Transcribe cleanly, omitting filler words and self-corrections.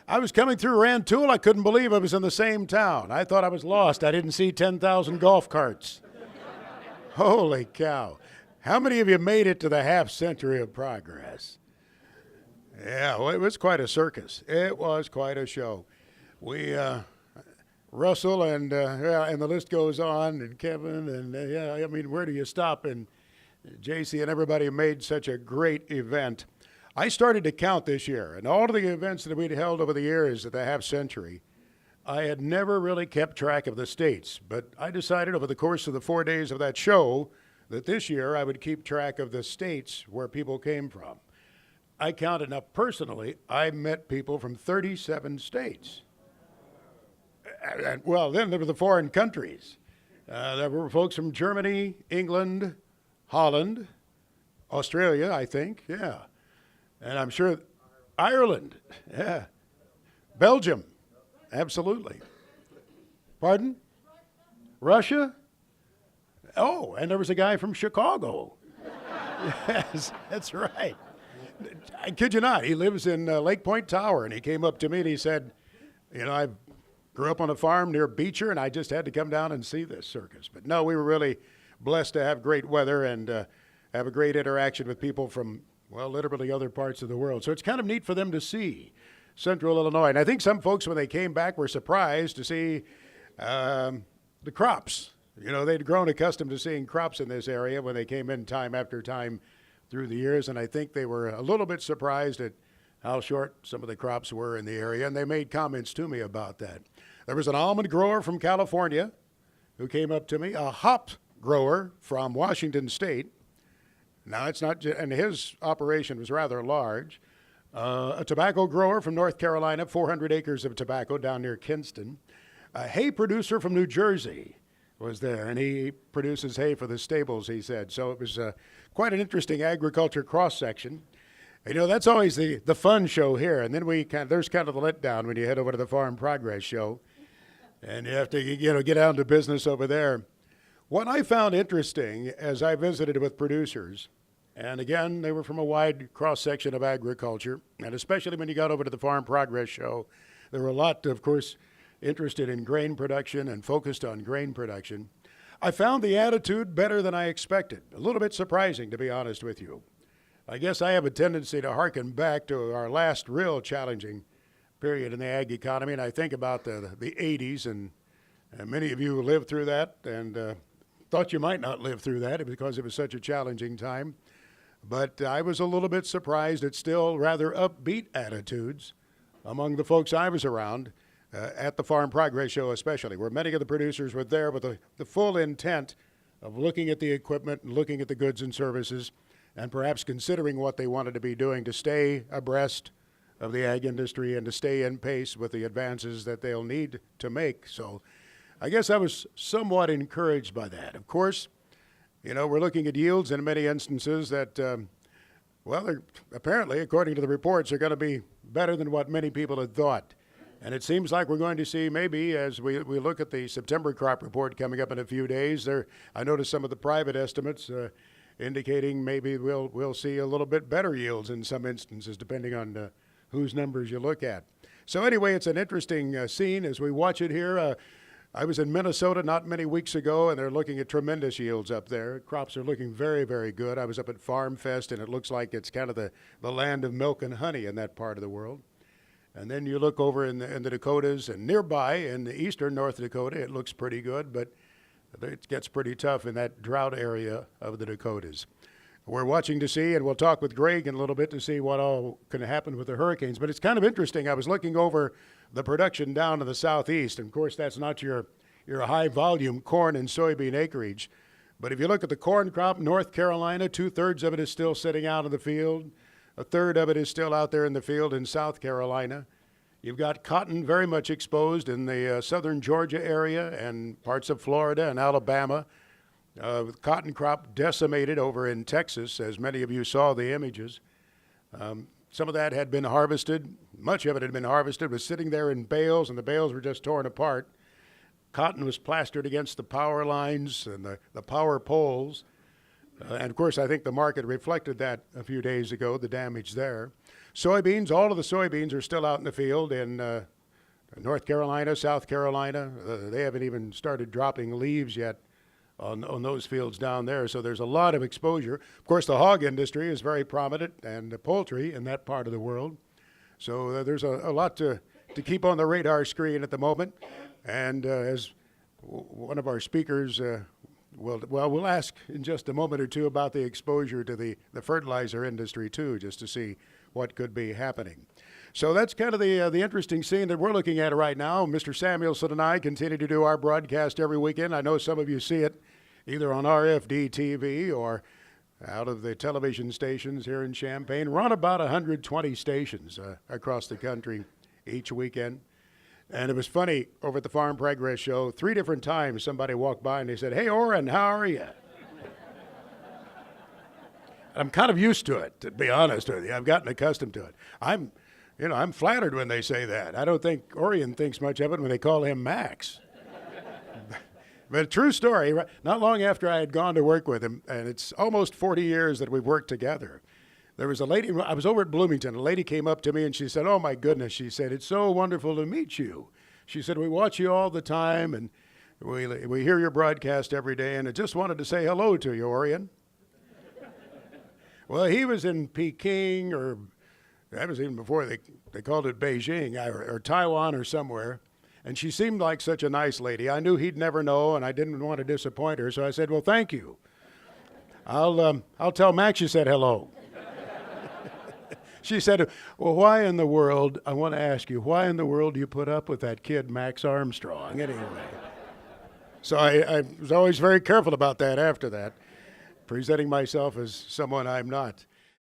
I was coming through Rantoul. I couldn't believe I was in the same town. I thought I was lost. I didn't see 10,000 golf carts. Holy cow. How many of you made it to the half century of progress? Yeah, well, it was quite a circus. It was quite a show. We, Russell and the list goes on, and Kevin, and I mean, where do you stop? And JC and everybody made such a great event. I started to count this year, and all of the events that we'd held over the years at the half century, I had never really kept track of the states, but I decided over the course of the 4 days of that show that this year I would keep track of the states where people came from. I counted up personally, I met people from 37 states. Well, then there were the foreign countries. There were folks from Germany, England, Holland, Australia, I think, yeah. And I'm sure Ireland, yeah. Belgium, absolutely. Pardon? Russia? Oh, and there was a guy from Chicago. Yes, that's right. I kid you not, he lives in Lake Point Tower, and he came up to me and he said, you know, I grew up on a farm near Beecher, and I just had to come down and see this circus. But no, we were really blessed to have great weather and have a great interaction with people from, well, literally other parts of the world. So it's kind of neat for them to see Central Illinois. And I think some folks, when they came back, were surprised to see the crops. You know, they'd grown accustomed to seeing crops in this area when they came in time after time through the years, and I think they were a little bit surprised at how short some of the crops were in the area, and they made comments to me about that. There was an almond grower from California who came up to me, a hop grower from Washington State. Now, it's not, and his operation was rather large. A tobacco grower from North Carolina, 400 acres of tobacco down near Kinston. A hay producer from New Jersey was there, and he produces hay for the stables, he said. So it was quite an interesting agriculture cross-section. You know, that's always the fun show here, and then there's kind of the letdown when you head over to the Farm Progress show, and you have to, you know, get down to business over there. What I found interesting as I visited with producers, and again, they were from a wide cross-section of agriculture, and especially when you got over to the Farm Progress show, there were a lot, of course, interested in grain production and focused on grain production. I found the attitude better than I expected. A little bit surprising, to be honest with you. I guess I have a tendency to hearken back to our last real challenging period in the ag economy, and I think about the 80s, and many of you lived through that and thought you might not live through that because it was such a challenging time. But I was a little bit surprised at still rather upbeat attitudes among the folks I was around. At the Farm Progress show especially, where many of the producers were there with the full intent of looking at the equipment and looking at the goods and services and perhaps considering what they wanted to be doing to stay abreast of the ag industry and to stay in pace with the advances that they'll need to make. So I guess I was somewhat encouraged by that. Of course, you know, we're looking at yields in many instances that, well, they're apparently, according to the reports, are going to be better than what many people had thought. And it seems like we're going to see maybe as we look at the September crop report coming up in a few days, I noticed some of the private estimates indicating maybe we'll see a little bit better yields in some instances, depending on whose numbers you look at. So anyway, it's an interesting scene as we watch it here. I was in Minnesota not many weeks ago, and they're looking at tremendous yields up there. Crops are looking very, very good. I was up at Farm Fest, and it looks like it's kind of the land of milk and honey in that part of the world. And then you look over in the Dakotas, and nearby in the eastern North Dakota, it looks pretty good, but it gets pretty tough in that drought area of the Dakotas. We're watching to see, and we'll talk with Greg in a little bit to see what all can happen with the hurricanes. But it's kind of interesting. I was looking over the production down in the southeast, and of course that's not your high-volume corn and soybean acreage. But if you look at the corn crop, North Carolina, 2/3 of it is still sitting out in the field. 1/3 of it is still out there in the field in South Carolina. You've got cotton very much exposed in the southern Georgia area and parts of Florida and Alabama. With cotton crop decimated over in Texas, as many of you saw the images. Some of that had been harvested. Much of it had been harvested, was sitting there in bales, and the bales were just torn apart. Cotton was plastered against the power lines and the power poles. And of course, I think the market reflected that a few days ago, the damage there. Soybeans, all of the soybeans are still out in the field in North Carolina, South Carolina. They haven't even started dropping leaves yet on those fields down there. So there's a lot of exposure. Of course, the hog industry is very prominent, and the poultry in that part of the world. So there's a lot to keep on the radar screen at the moment. And as one of our speakers, we'll ask in just a moment or two about the exposure to the fertilizer industry too, just to see what could be happening. So that's kind of the interesting scene that we're looking at right now. Mr. Samuelson and I continue to do our broadcast every weekend. I know some of you see it either on RFD TV or out of the television stations here in Champaign. We're on about 120 stations across the country each weekend. And it was funny, over at the Farm Progress Show, 3 different times somebody walked by and they said, "Hey, Orrin, how are you?" I'm kind of used to it, to be honest with you. I've gotten accustomed to it. I'm flattered when they say that. I don't think Orion thinks much of it when they call him Max. But a true story, not long after I had gone to work with him, and it's almost 40 years that we've worked together, there was a lady, I was over at Bloomington, a lady came up to me and she said, "Oh my goodness," she said, "it's so wonderful to meet you." She said, "We watch you all the time and we hear your broadcast every day, and I just wanted to say hello to you, Orion." Well, he was in Peking, or that was even before they called it Beijing, or Taiwan or somewhere. And she seemed like such a nice lady. I knew he'd never know, and I didn't want to disappoint her, so I said, "Well, thank you. I'll tell Max you said hello." She said, "Well, why in the world, I want to ask you, why in the world do you put up with that kid, Max Armstrong, anyway?" So I was always very careful about that after that, presenting myself as someone I'm not.